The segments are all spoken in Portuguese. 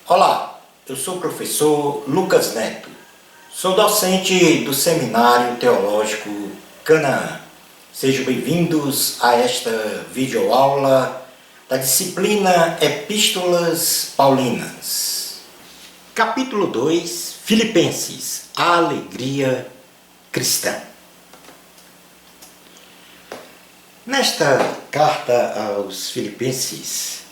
Olá, eu sou o professor Lucas Neto. Sou docente do Seminário Teológico Canaã. Sejam bem-vindos a esta videoaula da disciplina Epístolas Paulinas. Capítulo 2, Filipenses, a alegria cristã. Nesta carta aos Filipenses,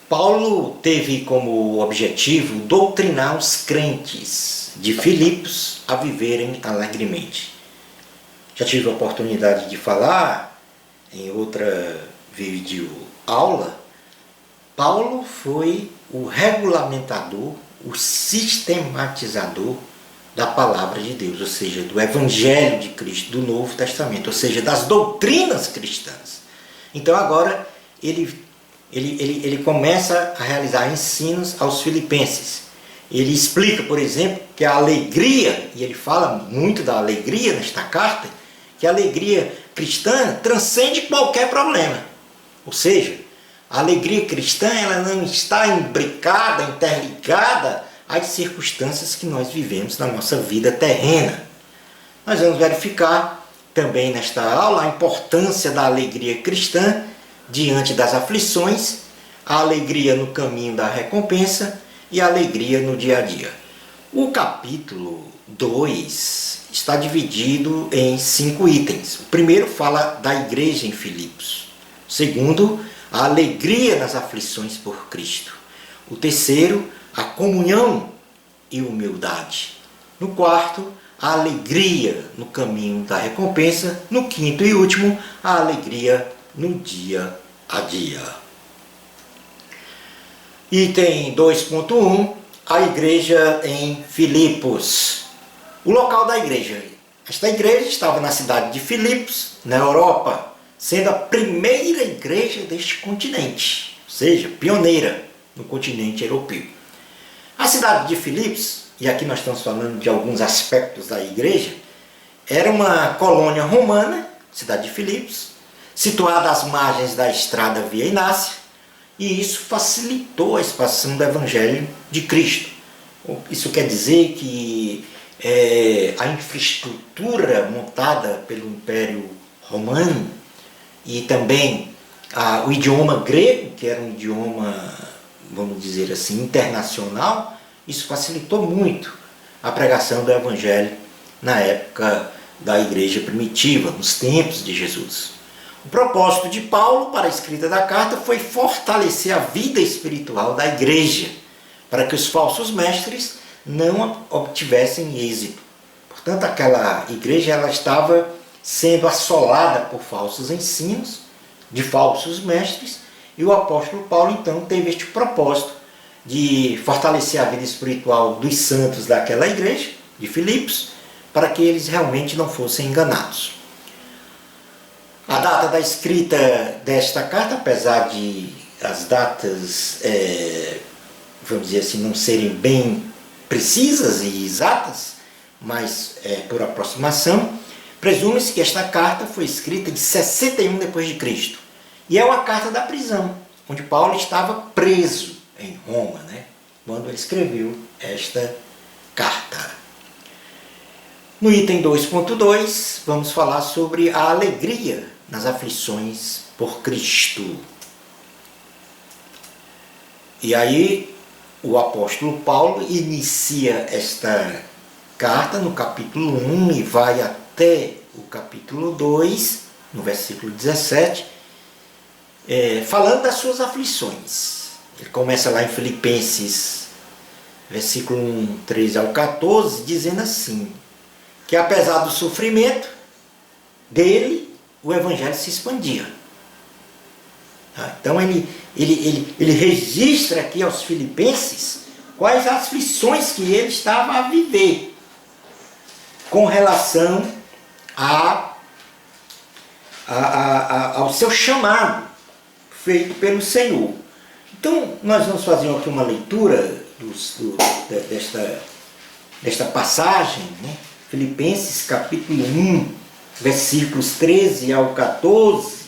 Paulo teve como objetivo doutrinar os crentes de Filipos a viverem alegremente. Já tive a oportunidade de falar em outra videoaula. Paulo foi o regulamentador, o sistematizador da palavra de Deus, ou seja, do Evangelho de Cristo, do Novo Testamento, ou seja, das doutrinas cristãs. Então agora ele começa a realizar ensinos aos filipenses. Ele explica, por exemplo, que a alegria, e ele fala muito da alegria nesta carta, que a alegria cristã transcende qualquer problema. Ou seja, a alegria cristã ela não está imbricada, interligada às circunstâncias que nós vivemos na nossa vida terrena. Nós vamos verificar também nesta aula a importância da alegria cristã diante das aflições, a alegria no caminho da recompensa e a alegria no dia a dia. O capítulo 2 está dividido em 5 itens. O primeiro fala da igreja em Filipos. O segundo, a alegria nas aflições por Cristo. O terceiro, a comunhão e humildade. No quarto, a alegria no caminho da recompensa. No quinto e último, a alegria no dia a dia. Item 2.1, a igreja em Filipos. O local da igreja. Esta igreja estava na cidade de Filipos, na Europa, sendo a primeira igreja deste continente, ou seja, pioneira no continente europeu. A cidade de Filipos, e aqui nós estamos falando de alguns aspectos da igreja, era uma colônia romana, cidade de Filipos, situada às margens da estrada Via Inácia, e isso facilitou a expansão do Evangelho de Cristo. Isso quer dizer que a infraestrutura montada pelo Império Romano e também o idioma grego, que era um idioma, vamos dizer assim, internacional, isso facilitou muito a pregação do Evangelho na época da igreja primitiva, nos tempos de Jesus. O propósito de Paulo para a escrita da carta foi fortalecer a vida espiritual da igreja, para que os falsos mestres não obtivessem êxito. Portanto, aquela igreja ela estava sendo assolada por falsos ensinos, de falsos mestres, e o apóstolo Paulo então teve este propósito de fortalecer a vida espiritual dos santos daquela igreja, de Filipos, para que eles realmente não fossem enganados. A data da escrita desta carta, apesar de as datas, vamos dizer assim, não serem bem precisas e exatas, mas por aproximação, presume-se que esta carta foi escrita em 61 d.C. E é uma carta da prisão, onde Paulo estava preso em Roma, quando ele escreveu esta carta. No item 2.2, vamos falar sobre a alegria nas aflições por Cristo. E aí, o apóstolo Paulo inicia esta carta no capítulo 1 e vai até o capítulo 2, no versículo 17, falando das suas aflições. Ele começa lá em Filipenses, versículo 1, 13 ao 14, dizendo assim, que apesar do sofrimento dele, o Evangelho se expandia. Então ele registra aqui aos filipenses quais as aflições que ele estava a viver com relação ao seu chamado feito pelo Senhor. Então nós vamos fazer aqui uma leitura desta passagem, Filipenses capítulo 1, versículos 13 ao 14,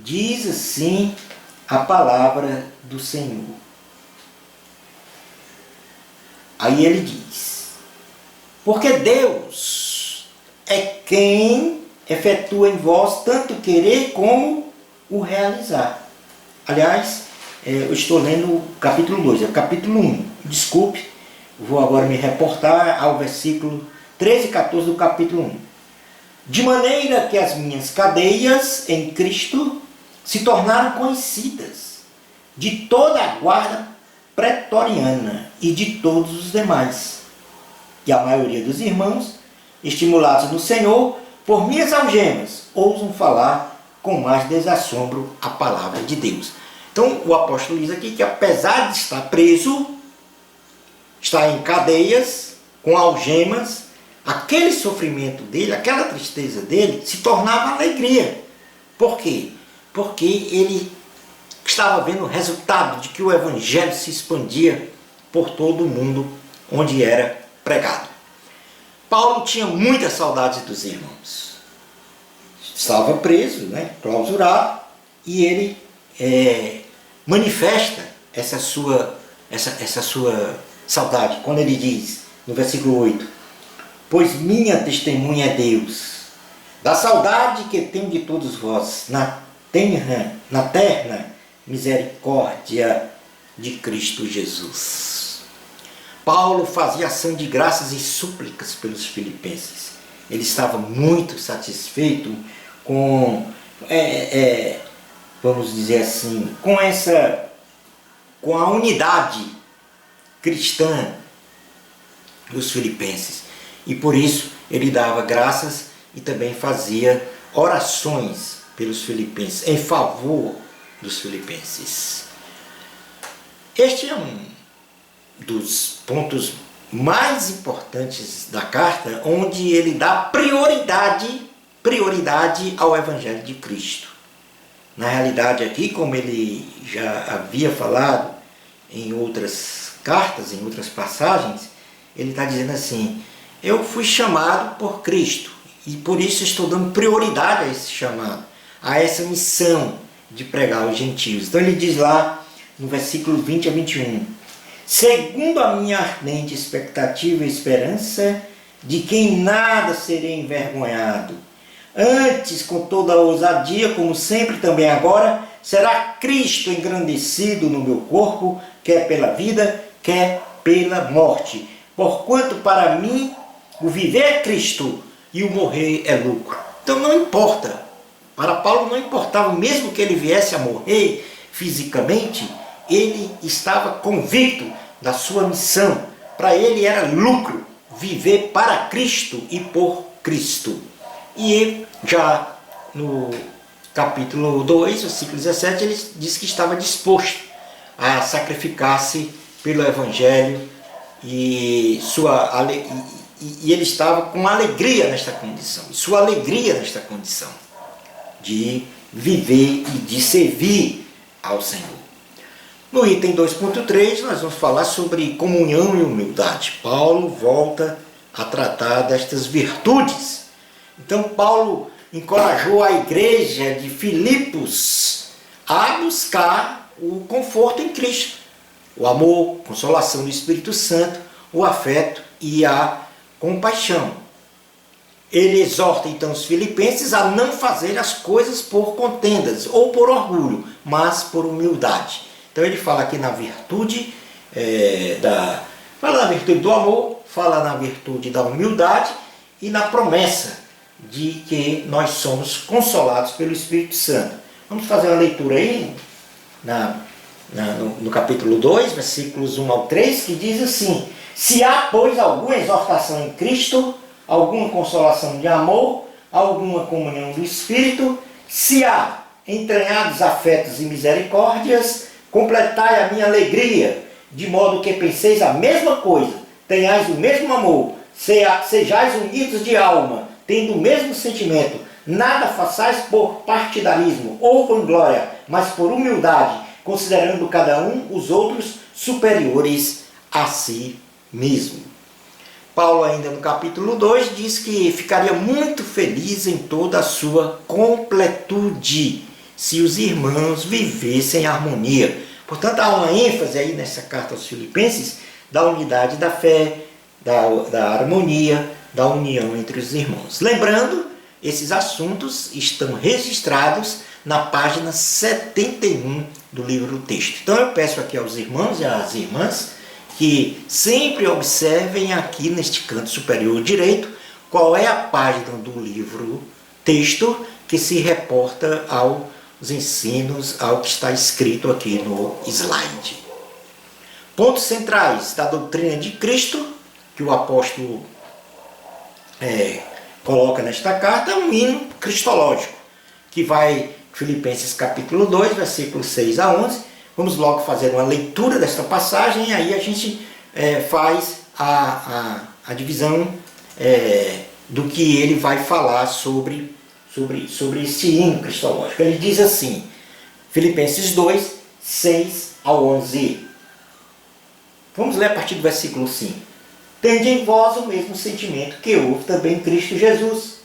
diz assim a palavra do Senhor. Aí ele diz: porque Deus é quem efetua em vós tanto querer como o realizar. Aliás, eu estou lendo o capítulo 2, é o capítulo 1. Desculpe, vou agora me reportar ao versículo 13 e 14 do capítulo 1. De maneira que as minhas cadeias em Cristo se tornaram conhecidas de toda a guarda pretoriana e de todos os demais. E a maioria dos irmãos, estimulados no Senhor, por minhas algemas, ousam falar com mais desassombro a palavra de Deus. Então o apóstolo diz aqui que apesar de estar preso, estar em cadeias, com algemas, aquele sofrimento dele, aquela tristeza dele, se tornava alegria. Por quê? Porque ele estava vendo o resultado de que o evangelho se expandia por todo o mundo onde era pregado. Paulo tinha muitas saudades dos irmãos. Estava preso, clausurado, e ele manifesta essa sua saudade, quando ele diz, no versículo 8, pois minha testemunha é Deus, da saudade que tenho de todos vós, na terna misericórdia de Cristo Jesus. Paulo fazia ação de graças e súplicas pelos filipenses. Ele estava muito satisfeito com, vamos dizer assim, com a unidade cristã dos filipenses. E por isso ele dava graças e também fazia orações pelos filipenses, em favor dos filipenses. Este é um dos pontos mais importantes da carta, onde ele dá prioridade ao Evangelho de Cristo. Na realidade aqui, como ele já havia falado em outras cartas, em outras passagens, ele está dizendo assim, eu fui chamado por Cristo e por isso estou dando prioridade a esse chamado, a essa missão de pregar aos gentios. Então ele diz lá no versículo 20 a 21, segundo a minha ardente expectativa e esperança de que em nada serei envergonhado, antes com toda a ousadia, como sempre também agora, será Cristo engrandecido no meu corpo, quer pela vida, quer pela morte. Porquanto para mim o viver é Cristo e o morrer é lucro. Então não importa, para Paulo não importava, mesmo que ele viesse a morrer fisicamente, ele estava convicto da sua missão. Para ele era lucro viver para Cristo e por Cristo. E já no capítulo 2, versículo 17, ele diz que estava disposto a sacrificar-se pelo Evangelho e ele estava com alegria nesta condição. E sua alegria nesta condição de viver e de servir ao Senhor. No item 2.3, nós vamos falar sobre comunhão e humildade. Paulo volta a tratar destas virtudes. Então, Paulo encorajou a igreja de Filipos a buscar o conforto em Cristo. O amor, a consolação do Espírito Santo, o afeto e a compaixão. Ele exorta então os filipenses a não fazer as coisas por contendas ou por orgulho, mas por humildade. Então ele fala aqui na virtude fala na virtude do amor, fala na virtude da humildade e na promessa de que nós somos consolados pelo Espírito Santo. Vamos fazer uma leitura aí no capítulo 2, versículos 1 ao 3, que diz assim: se há, pois, alguma exortação em Cristo, alguma consolação de amor, alguma comunhão do Espírito, se há entranhados afetos e misericórdias, completai a minha alegria, de modo que penseis a mesma coisa, tenhais o mesmo amor, sejais unidos de alma, tendo o mesmo sentimento, nada façais por partidarismo ou vanglória, mas por humildade, considerando cada um os outros superiores a si mesmo. Paulo ainda no capítulo 2 diz que ficaria muito feliz em toda a sua completude, se os irmãos vivessem em harmonia. Portanto, há uma ênfase aí nessa carta aos Filipenses da unidade da fé, da harmonia, da união entre os irmãos. Lembrando, esses assuntos estão registrados na página 71 do livro Texto. Então eu peço aqui aos irmãos e às irmãs que sempre observem aqui neste canto superior direito qual é a página do livro Texto que se reporta aos ensinos, ao que está escrito aqui no slide. Pontos centrais da doutrina de Cristo, que o apóstolo coloca nesta carta, é um hino cristológico, que vai, Filipenses capítulo 2, versículos 6 a 11. Vamos logo fazer uma leitura desta passagem, e aí a gente faz a divisão do que ele vai falar sobre esse hino cristológico. Ele diz assim, Filipenses 2, 6 a 11. Vamos ler a partir do versículo 5. Tende em vós o mesmo sentimento que houve também em Cristo Jesus,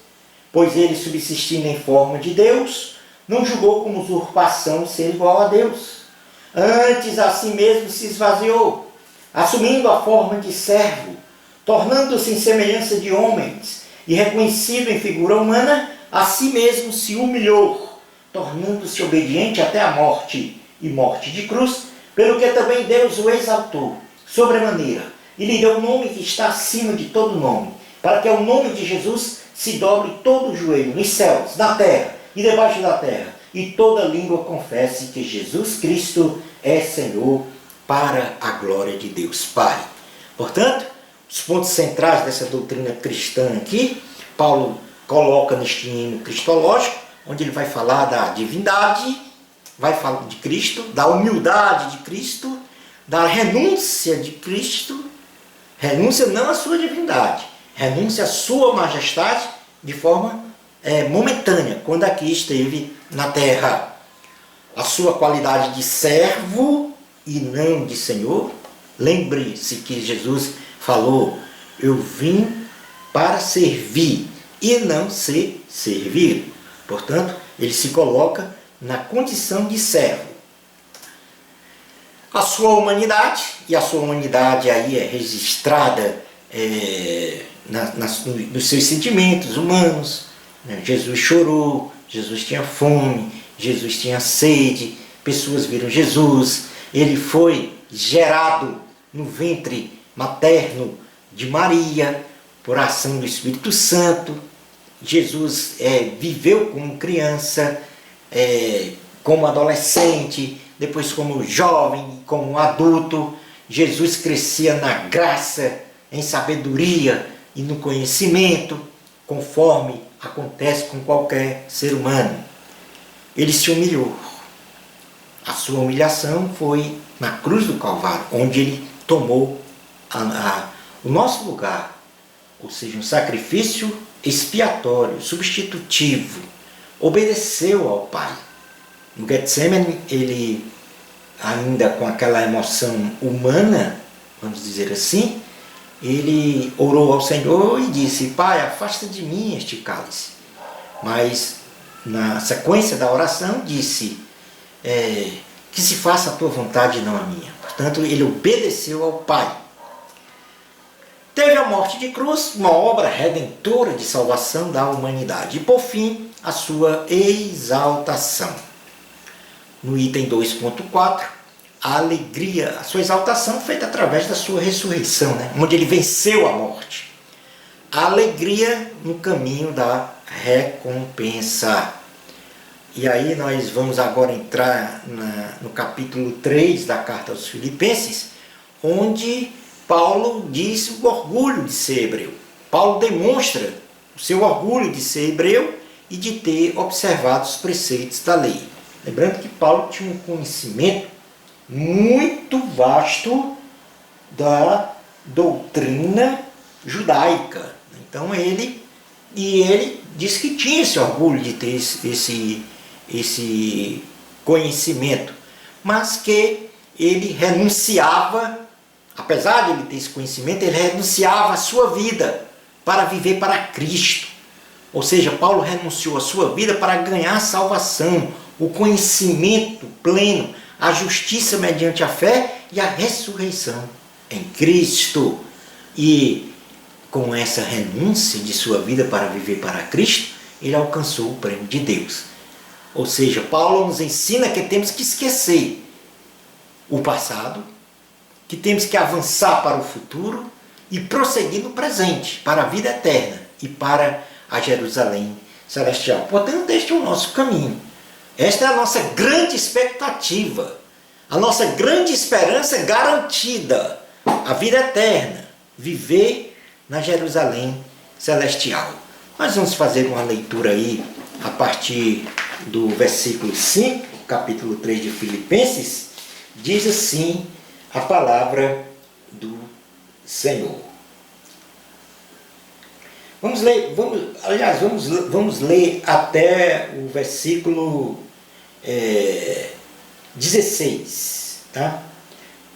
pois ele, subsistindo em forma de Deus, não julgou como usurpação ser igual a Deus. Antes a si mesmo se esvaziou, assumindo a forma de servo, tornando-se em semelhança de homens, e reconhecido em figura humana, a si mesmo se humilhou, tornando-se obediente até a morte, e morte de cruz, pelo que também Deus o exaltou, sobremaneira, e lhe deu o nome que está acima de todo nome, para que ao nome de Jesus se dobre todo o joelho, nos céus, na terra e debaixo da terra, e toda língua confesse que Jesus Cristo é Senhor, para a glória de Deus Pai. Portanto, os pontos centrais dessa doutrina cristã aqui, Paulo coloca neste hino cristológico, onde ele vai falar da divindade, vai falar de Cristo, da humildade de Cristo, da renúncia de Cristo, renúncia não à sua divindade, renúncia à sua majestade de forma momentânea, quando aqui esteve na terra. A sua qualidade de servo e não de Senhor. Lembre-se que Jesus falou, eu vim para servir e não ser servido. Portanto, ele se coloca na condição de servo. A sua humanidade, e a sua humanidade aí é registrada nos seus sentimentos humanos. Jesus chorou, Jesus tinha fome, Jesus tinha sede, pessoas viram Jesus, ele foi gerado no ventre materno de Maria, por ação do Espírito Santo. Jesus viveu como criança, como adolescente, depois como jovem, como adulto. Jesus crescia na graça, em sabedoria e no conhecimento, conforme acontece com qualquer ser humano. Ele se humilhou. A sua humilhação foi na cruz do Calvário, onde ele tomou o nosso lugar, ou seja, um sacrifício expiatório, substitutivo, obedeceu ao Pai. No Getsemane, ele, ainda com aquela emoção humana, vamos dizer assim, ele orou ao Senhor e disse, Pai, afasta de mim este cálice. Mas, na sequência da oração, disse, que se faça a tua vontade e não a minha. Portanto, ele obedeceu ao Pai. Teve a morte de cruz, uma obra redentora de salvação da humanidade. E, por fim, a sua exaltação. No item 2.4, a alegria, a sua exaltação feita através da sua ressurreição, onde ele venceu a morte. A alegria no caminho da recompensa. E aí nós vamos agora entrar no capítulo 3 da carta aos Filipenses, onde Paulo diz o orgulho de ser hebreu. Paulo demonstra o seu orgulho de ser hebreu e de ter observado os preceitos da lei. Lembrando que Paulo tinha um conhecimento muito vasto da doutrina judaica. Então ele diz que tinha esse orgulho de ter esse conhecimento, mas que ele renunciava, apesar de ele ter esse conhecimento, ele renunciava a sua vida para viver para Cristo. Ou seja, Paulo renunciou a sua vida para ganhar a salvação, o conhecimento pleno, a justiça mediante a fé e a ressurreição. em Cristo e com essa renúncia de sua vida para viver para Cristo, ele alcançou o prêmio de Deus. Ou seja, Paulo nos ensina que temos que esquecer o passado, que temos que avançar para o futuro e prosseguir no presente, para a vida eterna e para a Jerusalém celestial. Portanto, este é o nosso caminho. Esta é a nossa grande expectativa, a nossa grande esperança garantida, a vida eterna, viver na Jerusalém celestial. Nós vamos fazer uma leitura aí a partir do versículo 5, capítulo 3 de Filipenses. Diz assim a palavra do Senhor. Vamos ler até o versículo 16, tá?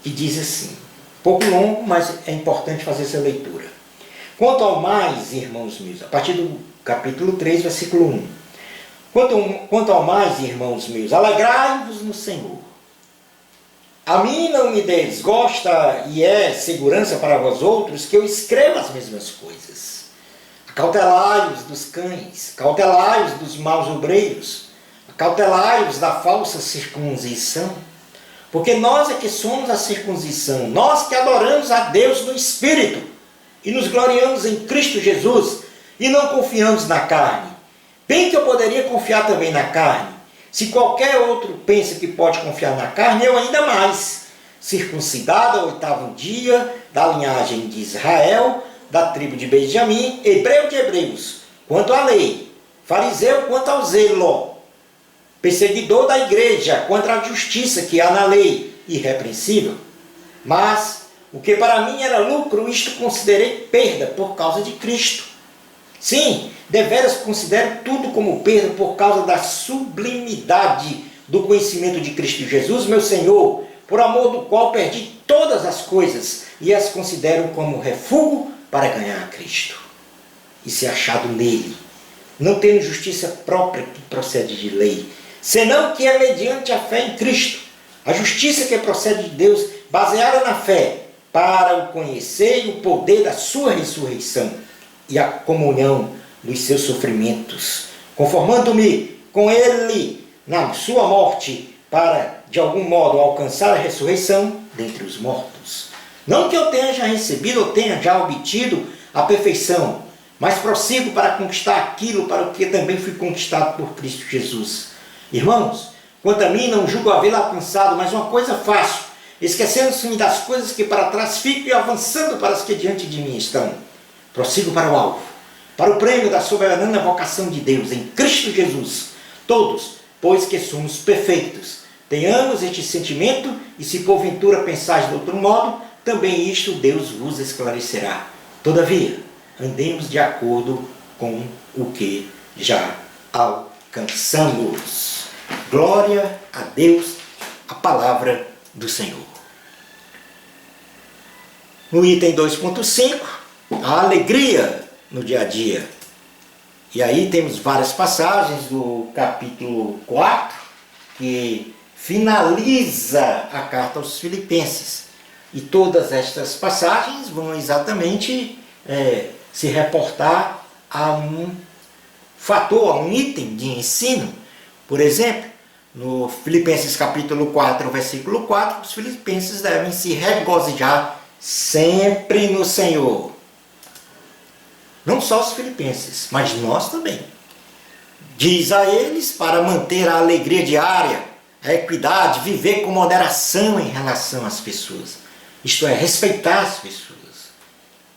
Que diz assim, um pouco longo, mas é importante fazer essa leitura. Quanto ao mais, irmãos meus, a partir do capítulo 3, versículo 1. Quanto ao mais, irmãos meus, alegrai-vos no Senhor. A mim não me desgosta e é segurança para vós outros que eu escreva as mesmas coisas. Acautelai-vos dos cães, cautelai-vos dos maus obreiros, acautelai-vos da falsa circuncisão, porque nós é que somos a circuncisão, nós que adoramos a Deus no Espírito e nos gloriamos em Cristo Jesus e não confiamos na carne. Bem que eu poderia confiar também na carne. Se qualquer outro pensa que pode confiar na carne, eu ainda mais. Circuncidado ao 8º dia, da linhagem de Israel, da tribo de Benjamim, hebreu de hebreus, quanto à lei, fariseu quanto ao zelo, perseguidor da igreja, contra a justiça que há na lei, irrepreensível. Mas o que para mim era lucro, isto considerei perda por causa de Cristo. Sim, deveras considero tudo como perda por causa da sublimidade do conhecimento de Cristo Jesus, meu Senhor, por amor do qual perdi todas as coisas e as considero como refúgio para ganhar a Cristo e ser achado nele, não tendo justiça própria que procede de lei, senão que é mediante a fé em Cristo, a justiça que procede de Deus, baseada na fé, para o conhecer e o poder da sua ressurreição e a comunhão dos seus sofrimentos, conformando-me com ele na sua morte, para, de algum modo, alcançar a ressurreição dentre os mortos. Não que eu tenha já recebido ou tenha já obtido a perfeição, mas prossigo para conquistar aquilo para o que também fui conquistado por Cristo Jesus. Irmãos, quanto a mim, não julgo havê-lo alcançado, mas uma coisa faço, esquecendo-se das coisas que para trás fico e avançando para as que diante de mim estão. Prossigo para o alvo, para o prêmio da soberana vocação de Deus em Cristo Jesus. Todos, pois que somos perfeitos, tenhamos este sentimento, e se porventura pensais de outro modo, também isto Deus vos esclarecerá. Todavia, andemos de acordo com o que já alcançamos. Glória a Deus, a palavra do Senhor. No item 2.5, a alegria no dia a dia. E aí temos várias passagens do capítulo 4, que finaliza a carta aos Filipenses. E todas estas passagens vão exatamente se reportar a um fator, a um item de ensino. Por exemplo, no Filipenses capítulo 4, versículo 4, os filipenses devem se regozijar sempre no Senhor. Não só os filipenses, mas nós também. Diz a eles para manter a alegria diária, a equidade, viver com moderação em relação às pessoas. Isto é, respeitar as pessoas.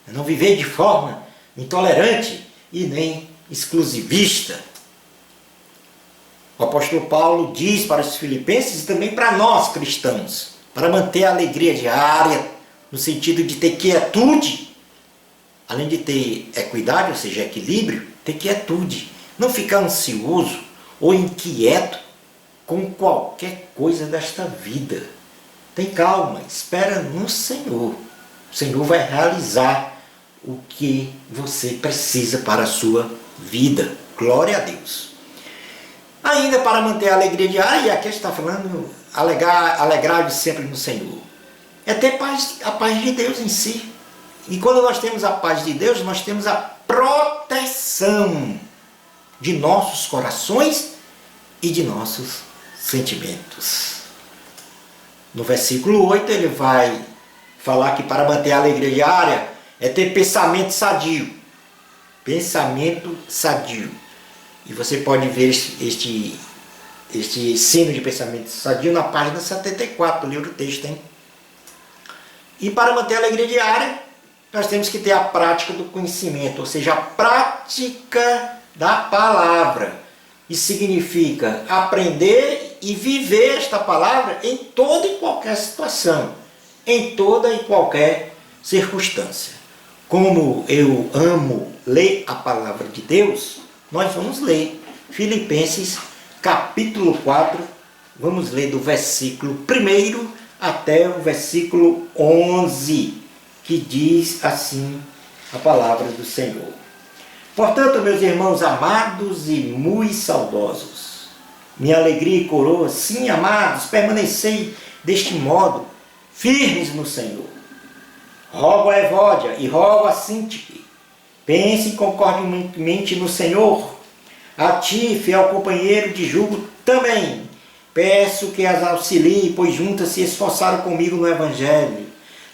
Não viver de forma intolerante e nem exclusivista. O apóstolo Paulo diz para os filipenses e também para nós cristãos, para manter a alegria diária, no sentido de ter quietude, além de ter equidade, ou seja, equilíbrio, ter quietude. Não ficar ansioso ou inquieto com qualquer coisa desta vida. Tem calma, espera no Senhor. O Senhor vai realizar o que você precisa para a sua vida. Glória a Deus. Ainda para manter a alegria diária, e aqui está falando alegrar-vos sempre no Senhor. é ter a paz de Deus em si. E quando nós temos a paz de Deus, nós temos a proteção de nossos corações e de nossos sentimentos. No versículo 8 ele vai falar que para manter a alegria diária é ter pensamento sadio. Pensamento sadio. E você pode ver este ensino de pensamento sadio na página 74 do livro texto, hein? E para manter a alegria diária, nós temos que ter a prática do conhecimento, ou seja, a prática da palavra. Isso significa aprender e viver esta palavra em toda e qualquer situação, em toda e qualquer circunstância. Como eu amo ler a palavra de Deus, nós vamos ler Filipenses capítulo 4, vamos ler do versículo 1 até o versículo 11, que diz assim a palavra do Senhor. Portanto, meus irmãos amados e muito saudosos, minha alegria e coroa, sim, amados, permanecei deste modo, firmes no Senhor. Rogo a Evódia e rogo a Síntique, pense concordemente no Senhor. A ti, fiel companheiro de jugo, também peço que as auxilie, pois juntas se esforçaram comigo no Evangelho.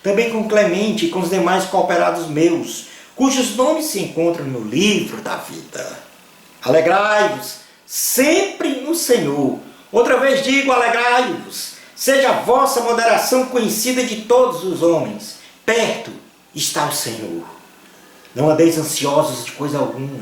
Também com Clemente e com os demais cooperados meus, cujos nomes se encontram no livro da vida. Alegrai-vos sempre no Senhor. Outra vez digo, alegrai-vos. Seja a vossa moderação conhecida de todos os homens. Perto está o Senhor. Não andeis ansiosos de coisa alguma.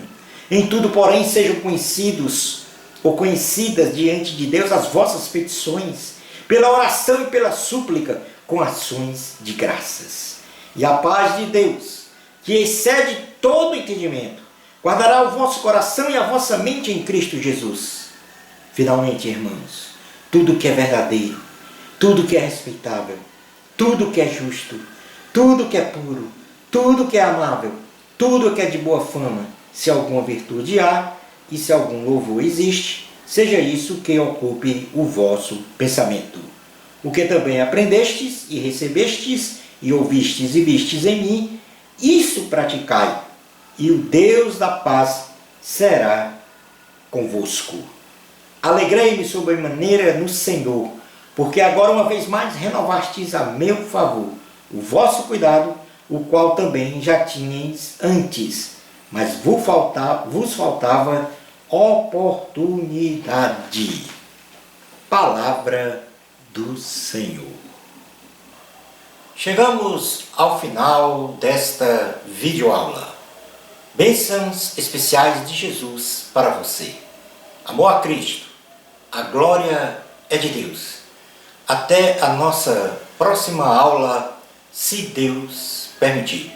Em tudo, porém, sejam conhecidos ou conhecidas diante de Deus as vossas petições, pela oração e pela súplica, com ações de graças. E a paz de Deus, que excede todo entendimento, guardará o vosso coração e a vossa mente em Cristo Jesus. Finalmente, irmãos, tudo que é verdadeiro, tudo que é respeitável, tudo que é justo, tudo que é puro, tudo que é amável, tudo que é de boa fama, se alguma virtude há e se algum louvor existe, seja isso que ocupe o vosso pensamento. O que também aprendestes e recebestes e ouvistes e vistes em mim, isso praticai, e o Deus da paz será convosco. Alegrei-me sobremaneira no Senhor, porque agora uma vez mais renovastes a meu favor o vosso cuidado, o qual também já tinhais antes, mas vos faltava oportunidade. Palavra do Senhor. Chegamos ao final desta videoaula. Bênçãos especiais de Jesus para você. Amor a Cristo. A glória é de Deus. Até a nossa próxima aula, se Deus permitir.